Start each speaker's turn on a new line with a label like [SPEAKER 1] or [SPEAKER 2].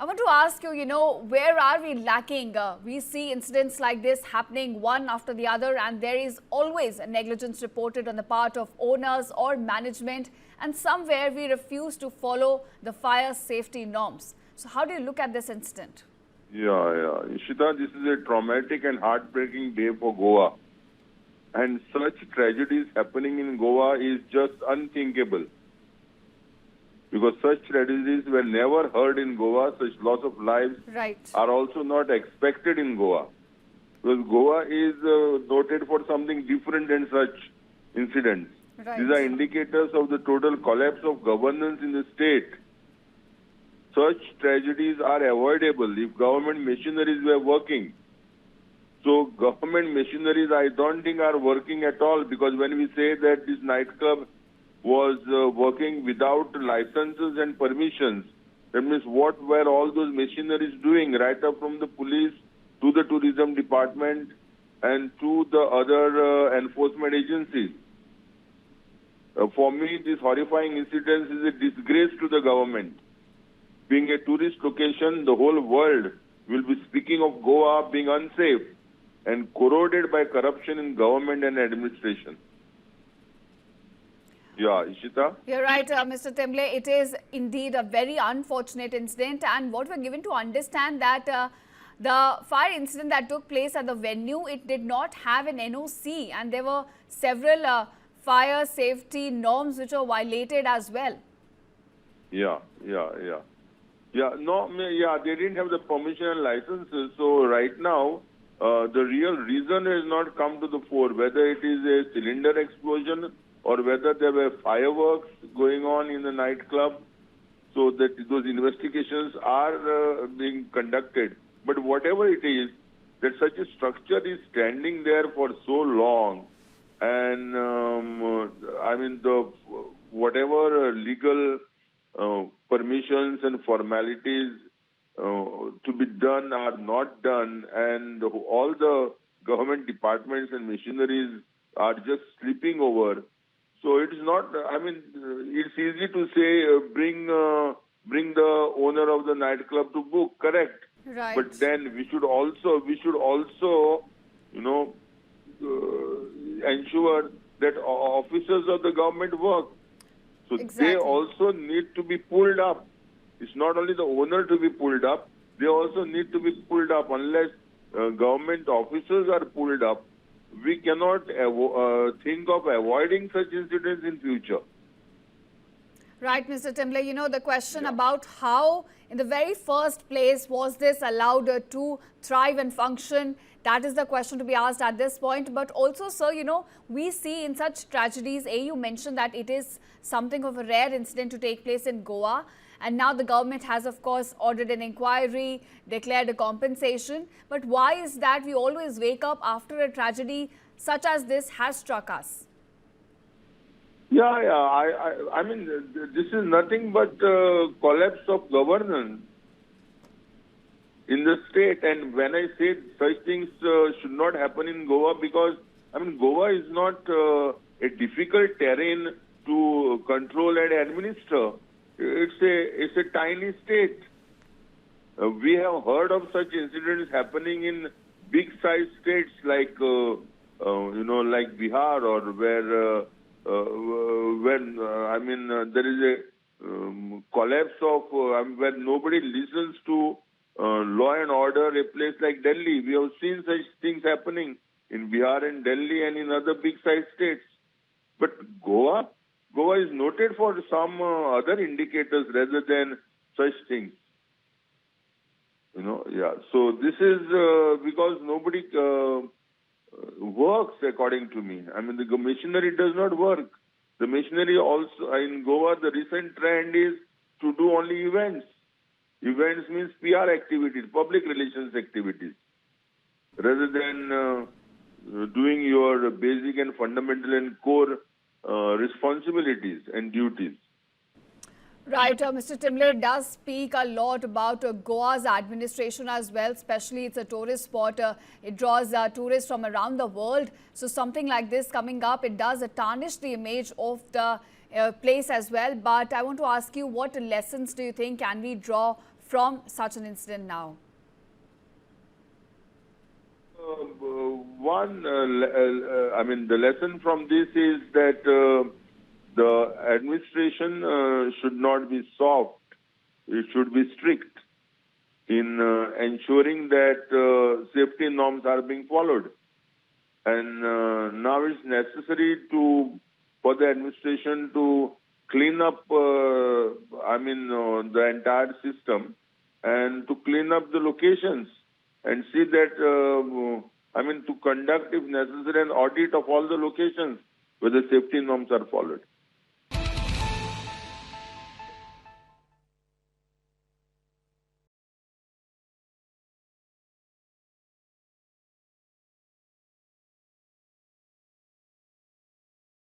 [SPEAKER 1] I want to ask you, where are we lacking? We see incidents like this happening one after the other, and there is always a negligence reported on the part of owners or management, and somewhere we refuse to follow the fire safety norms. So how do you look at this incident?
[SPEAKER 2] Yeah. Ishita, this is a traumatic and heartbreaking day for Goa. And such tragedies happening in Goa is just unthinkable. Because such tragedies were never heard in Goa, such loss of lives are also not expected in Goa. Because Goa is noted for something different than such incidents. These are indicators of the total collapse of governance in the state. Such tragedies are avoidable if government machineries were working. So government machineries, I don't think are working at all, because when we say that this nightclub was working without licenses and permissions, that means what were all those machineries doing, right up from the police to the tourism department and to the other enforcement agencies. For me, this horrifying incident is a disgrace to the government. Being a tourist location, the whole world will be speaking of Goa being unsafe and corroded by corruption in government and administration. Yeah, Ishita?
[SPEAKER 1] You're right, Mr. Temble. It is indeed a very unfortunate incident, and what we're given to understand that the fire incident that took place at the venue, it did not have an NOC, and there were several fire safety norms which were violated as well.
[SPEAKER 2] Yeah. They didn't have the permission and licenses. So right now, the real reason has not come to the fore, whether it is a cylinder explosion or whether there were fireworks going on in the nightclub. So that those investigations are being conducted. But whatever it is, that such a structure is standing there for so long, and whatever legal permissions and formalities to be done are not done, and all the government departments and machineries are just sleeping over. So it is not, it's easy to say bring the owner of the nightclub to book, correct?
[SPEAKER 1] Right.
[SPEAKER 2] But then we should also ensure that officers of the government work. So they also need to be pulled up. It's not only the owner to be pulled up, they also need to be pulled up. Unless government officers are pulled up, we cannot think of avoiding such incidents in future.
[SPEAKER 1] Right, Mr. Temble, the question about how in the very first place was this allowed to thrive and function, that is the question to be asked at this point. But also, sir, we see in such tragedies, you mentioned that it is something of a rare incident to take place in Goa. And now the government has, of course, ordered an inquiry, declared a compensation. But why is that we always wake up after a tragedy such as this has struck us?
[SPEAKER 2] I mean, this is nothing but collapse of governance in the state. And when I say such things should not happen in Goa, because, Goa is not a difficult terrain to control and administer. It's a tiny state. We have heard of such incidents happening in big-sized states like, like Bihar, or where there is a collapse of where nobody listens to law and order. A place like Delhi, we have seen such things happening in Bihar and Delhi and in other big-sized states. But Goa is noted for some other indicators rather than such things. So this is because nobody works, according to me. The machinery does not work. The machinery also, in Goa, the recent trend is to do only events. Events means PR activities, public relations activities, rather than doing your basic and fundamental and core responsibilities and duties.
[SPEAKER 1] Right, Mr. Temble does speak a lot about Goa's administration as well, especially it's a tourist spot. It draws tourists from around the world. So something like this coming up, it does tarnish the image of the place as well. But I want to ask you, what lessons do you think can we draw from such an incident now?
[SPEAKER 2] The lesson from this is that the administration should not be soft. It should be strict in ensuring that safety norms are being followed. And now it's necessary for the administration to clean up, the entire system and to clean up the locations and see that, to conduct, if necessary, an audit of all the locations where the safety norms are followed.